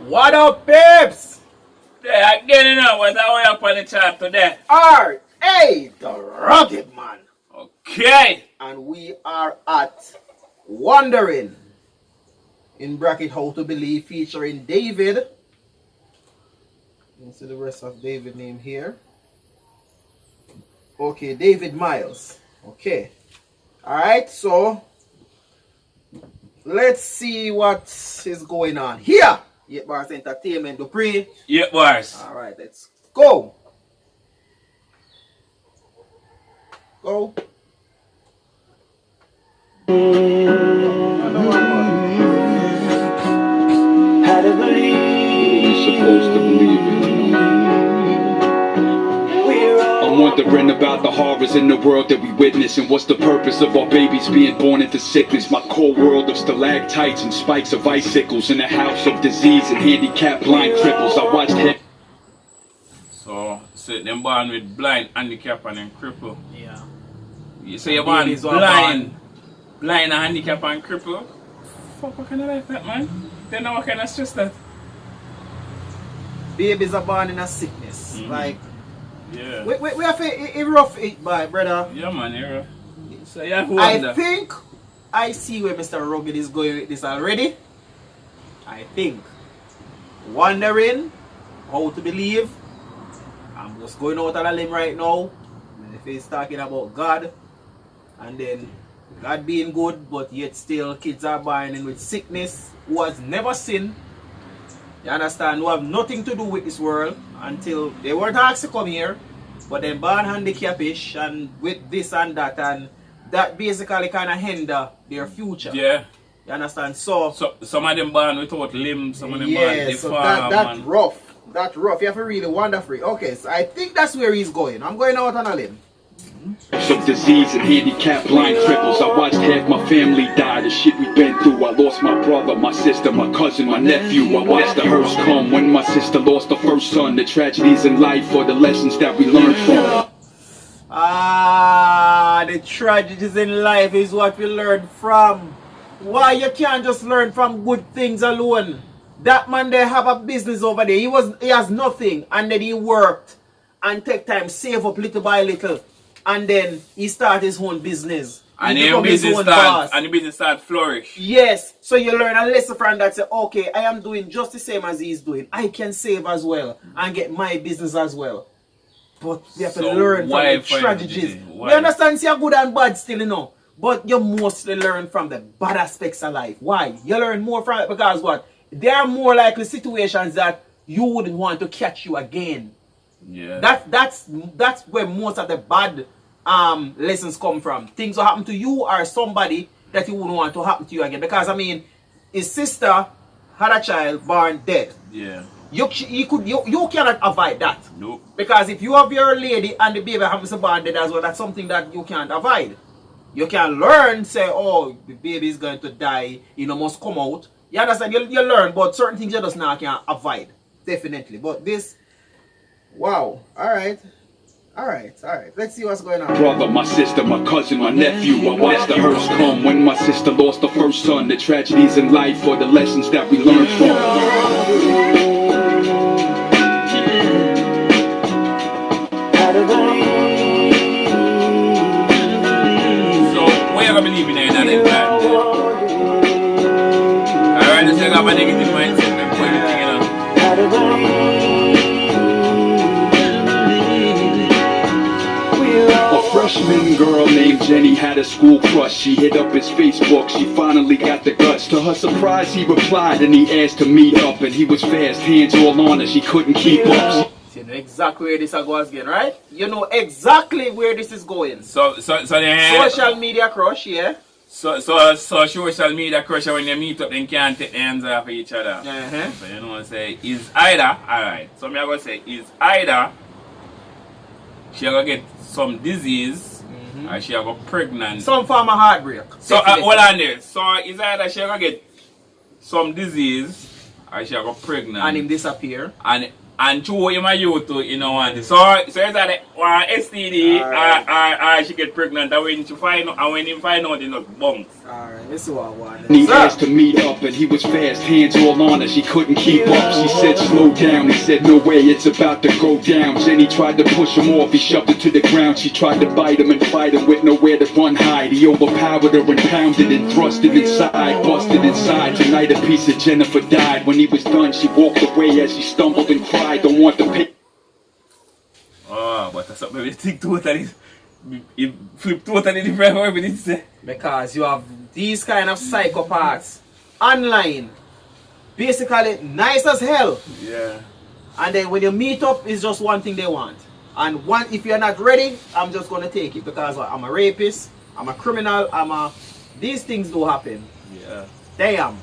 What up, peeps? Yeah, again, you know, what are we up on the chart today? R.A. the Rugged Man. Okay. And we are at Wondering. In bracket, How to Believe, featuring David. You can see the rest of David's name here. Okay, David Myles. Okay. Alright, so let's see what is going on here. Yeah, Bars Entertainment, Dupree. Yeah, Bars. Alright, let's go. Go. How to believe you're supposed to believe it. I'm wondering about the horrors in the world that we witness, and what's the purpose of our babies being born into sickness. My cold world of stalactites and spikes of icicles, in a house of disease and handicapped blind cripples. I watched him. So them born with blind, handicap, and then cripple. Yeah. You say you're born blind, and handicap, and cripple? Fuck, what kind of life that, man? They know what kind of stress that? Babies are born in a sickness. Like, yeah. We have a rough it, by brother. Yeah, man, you're rough. So you have to I wonder. think I see where Mr. Rugged is going with this already. I think. Wondering how to believe. I'm just going out on a limb right now. And if he's talking about God, and then God being good, but yet still kids are born in with sickness who has never sinned. You understand? Who have nothing to do with this world until they weren't asked to come here, but then born handicapish and with this and that basically kind of hinder their future. Yeah. You understand? So some of them born without limbs, some of them born yeah, deformed. so that's rough. That's rough. You have to really wonder free. Okay, so I think that's where he's going. I'm going out on a limb. Some disease and handicapped blind cripples. I watched half my family die. The shit we've been through. I lost my brother, my sister, my cousin, my nephew. I watched the hearse come when my sister lost her first son. The tragedies in life are the lessons that we learn from. The tragedies in life is what we learn from. Why you can't just learn from good things alone? That man there have a business over there. He has nothing, and then he worked and take time, save up little by little. And then he started his own business. And the business start flourish. Yes. So you learn a lesson from that. Say, okay, I am doing just the same as he's doing. I can save as well and get my business as well. But you have to learn from the tragedies. You understand? See, you're good and bad still, you know. But you mostly learn from the bad aspects of life. Why? You learn more from it because what? There are more likely situations that you wouldn't want to catch you again. Yeah. That's where most of the bad lessons come from. Things will happen to you or somebody that you wouldn't want to happen to you again. Because I mean, his sister had a child born dead. Yeah. You cannot avoid that. Nope. Because if you have your lady and the baby happens to be born dead as well, that's something that you can't avoid. You can learn, say, oh, the baby is going to die, must come out. You understand? You learn, but certain things you just now can't avoid. Definitely. But this, wow. Alright. Let's see what's going on. Brother, my sister, my cousin, my nephew. I watched the hearse come when my sister lost her first son. The tragedies in life are the lessons that we learn from. So, where you gonna believe in it and then that? Alright, let's take up a negative mindset and put everything in A freshman girl named Jenny had a school crush. She hit up his Facebook, she finally got the guts. To her surprise, he replied and he asked to meet up. And he was fast, hands all on her, she couldn't keep up. You know exactly where this goes again, right? You know exactly where this is going. So then, social media crush, yeah. So social media crush when you meet up, then can't take the hands off of each other. So you know what I say is either, alright. So me I gonna say is either she gonna get some disease or she gonna pregnant. Some form of heartbreak. So hold on there. So is either she gonna get some disease or she gonna pregnant. And him disappear. And and through him and you too, you know, want it. So it's like one STD or she get pregnant and when she find out, and when him find out, you know, bunks. Alright, let's see what I want. He asked to meet up and he was fast, hands all on her, she couldn't keep up. She said slow down, he said no way, it's about to go down. Jenny tried to push him off, he shoved her to the ground. She tried to bite him and fight him with nowhere to run hide. He overpowered her and pounded and thrust it inside, busted inside. Tonight a piece of Jennifer died. When he was done, she walked away as she stumbled and cried. Don't want the pay. Oh, but that's something we think totally, it flip totally different from everything say. Because you have these kind of psychopaths online, basically nice as hell. Yeah. And then when you meet up, it's just one thing they want. And one, if you're not ready, I'm just gonna take it because I'm a rapist, I'm a criminal, these things do happen. Yeah. Damn.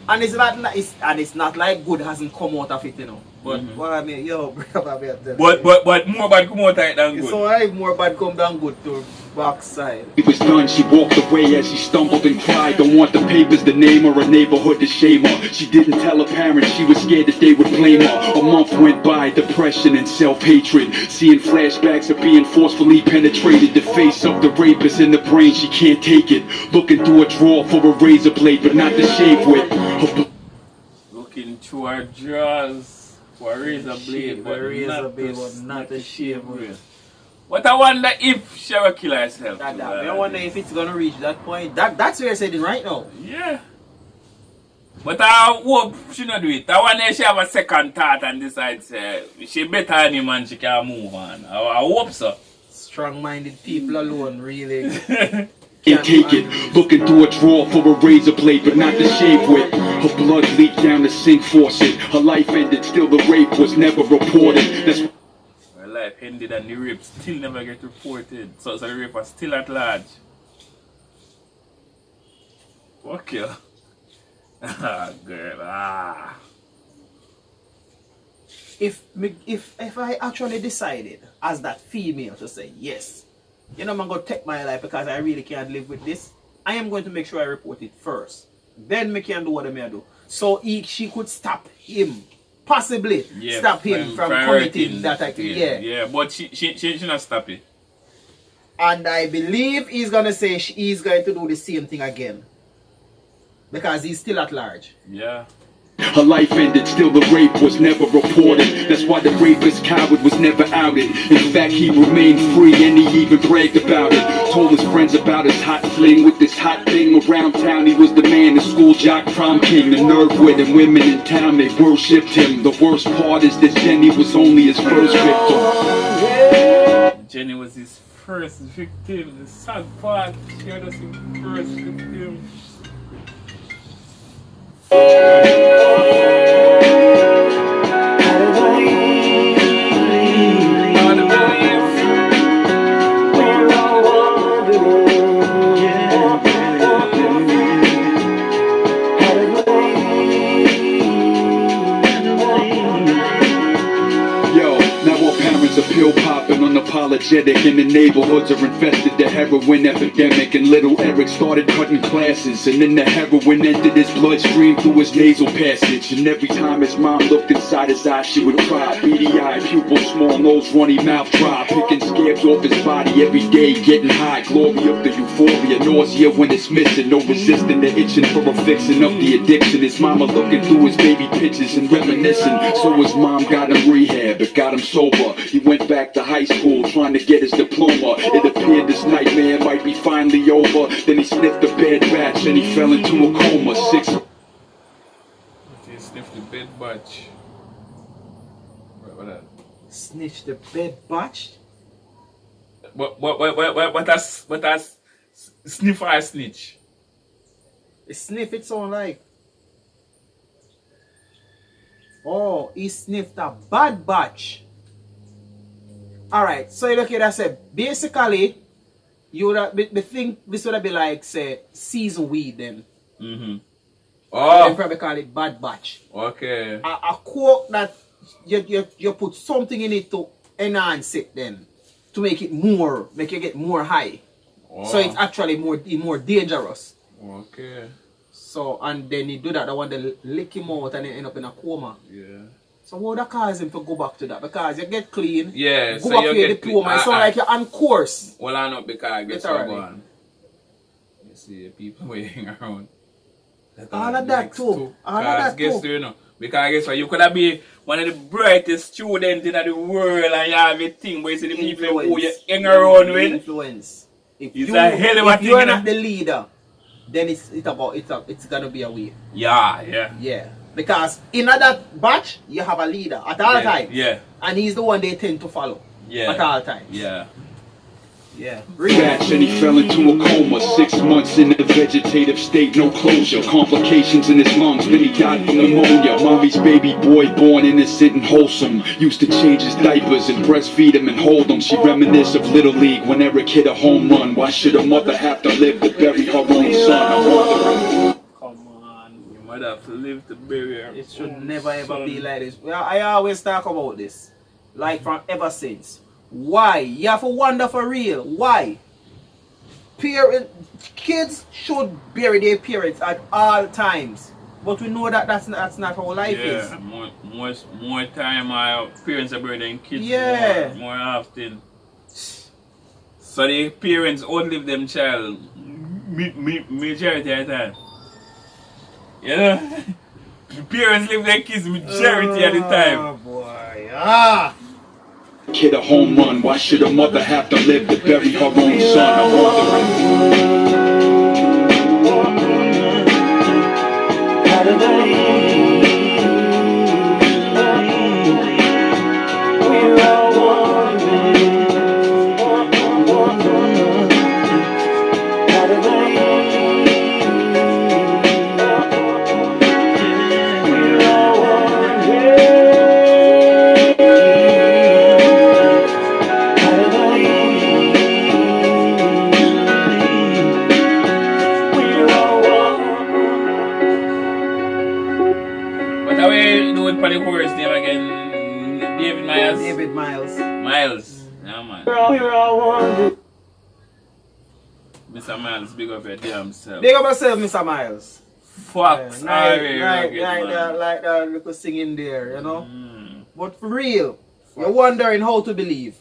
And it's not like good hasn't come out of it, you know. But what I mean, yo, but more bad come out of it than good. So I more bad come than good to backside. He was done, she walked away as she stumbled and cried. Don't want the papers to name her, a neighborhood to shame her. She didn't tell her parents, she was scared that they would blame her. A month went by, depression and self-hatred. Seeing flashbacks of being forcefully penetrated. The face of the rapist in the brain, she can't take it. Looking through a drawer for a razor blade, but not to shave with. Looking through her drawers for a razor blade, but not to shave with. But I wonder if she will kill herself. I wonder if it's gonna reach that point. That's where you're sitting right now. Yeah. But I hope she not do it. I wonder if she have a second thought and decides she better than him and she can move on. I hope so. Strong-minded people alone, really. Can't take it. Looking through a drawer for a razor blade, but not to shave with. Her blood leaked down the sink faucet. Her life ended, still the rape was never reported. That's her life ended and the rape still never get reported. So the rape was still at large. Fuck you. Ah, girl. If I actually decided as that female to say yes, you know, I'm going to take my life because I really can't live with this, I am going to make sure I report it first. Then me can do what I may do. So she could stop him. Possibly stop him from committing that act. Yeah, but she not stop it. And I believe he's going to say he's going to do the same thing again. Because he's still at large. Yeah. her life ended, still the rape was never reported. That's why the rapist coward was never outed. In fact, he remained free and he even bragged about it. Told his friends about his hot fling with this hot thing around town. He was the man, the school jock, prom king, the nerve with him. Women in town, they worshipped him. The worst part is that Jenny was only his first victim. Jenny was his first victim. The sad part, she was his first victim. Pill popping, unapologetic, and the neighborhoods are infested. The heroin epidemic, and little Eric started cutting classes, and then the heroin entered his bloodstream through his nasal passage. And every time his mom looked inside his eyes, she would cry. Beady eye, pupil small, nose runny, mouth dry, picking scabs off his body every day, getting high. Glory of the euphoria, nausea when it's missing, no resisting the itching for a fixing of the addiction. His mama looking through his baby pictures and reminiscing. So his mom got him rehab, it got him sober. He went back to high school trying to get his diploma. It appeared this nightmare might be finally over. Then he sniffed a bad batch and he fell into a coma. He sniffed the bed batch. What that? Snitch the bed batch? What that's sniff or snitch? A sniff it sound like. Oh, he sniffed a bad batch. Alright, so you look at that, say basically you would have, the thing this would have been like say season weed then. Oh, they probably call it bad batch. Okay. A coke that you put something in it to enhance it then. To make it make you get more high. Oh. So it's actually more dangerous. Okay. So and then you do that, I want to lick him out and then end up in a coma. Yeah. So what would that cause him to go back to that? Because you get clean, Yeah, go so back you to your get diploma. clean. It's not like you're on course. Well, I know because guess what Literally. go on. You see people waiting around. All of that too. All of that guess too. you know. Because guess what, you could have been one of the brightest students in the world and you have a thing, but you see the people who you hang around with. Influence. If It's a hell of a if thing, you're you know? not the leader, then it's gonna be a way. Yeah. Yeah. Because in that batch, you have a leader at all times. Yeah. And he's the one they tend to follow. Yeah. At all times. Yeah. Yeah. Batch and he fell into a coma. 6 months in a vegetative state, no closure. Complications in his lungs, then he died from pneumonia. Mommy's baby boy, born innocent and wholesome. Used to change his diapers and breastfeed him and hold him. She reminisced of Little League when Eric hit a home run. Why should a mother have to live to bury her own son? I wonder. Come on. You might have to live to bury her. It should never ever be like this. Well, I always talk about this. Like from ever since. Why? You have to wonder for real. Why? Kids should bury their parents at all times. But we know that that's not how life is. More time our parents are burying kids more often. So the parents outlive them child majority of the time. You know? The parents live their kids majority of the time. Oh boy. Hit a home run. Why should a mother have to live to bury her own son? I'm wondering. For the horse name again, David Myles. David Myles. Myles. Yeah, man. Mr. Myles, big up your damn self. Big up yourself, Mr. Myles. Fox. Like that little singing there, you know. But for real, you're wondering how to believe.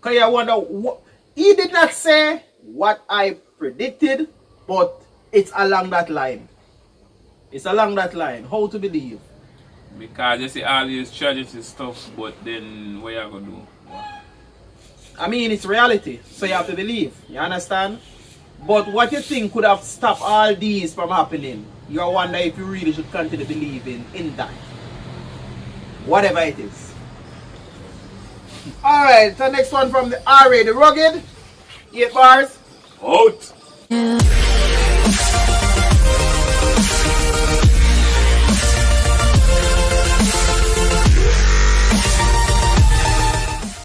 Cause you wonder what he did not say what I predicted, but it's along that line. It's along that line. How to believe. Because you see all these tragedy stuff, but then what you gonna do? I mean, it's reality, so you have to believe. You understand? But what you think could have stopped all these from happening? You wonder if you really should continue believing in that. Whatever it is. Alright, so next one from the R.A. the Rugged. 8 bars. Out!